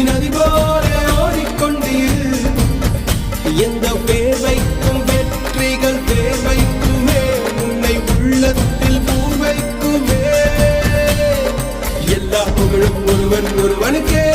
நதி போல ஓடிக்கொண்டீர். எந்த பேர் வைக்கும் வெற்றிகள் பேர் வைக்குமே, உன்னை உள்ளத்தில் பூர் வைக்குமே. எல்லா புகழும் ஒருவனுக்கே.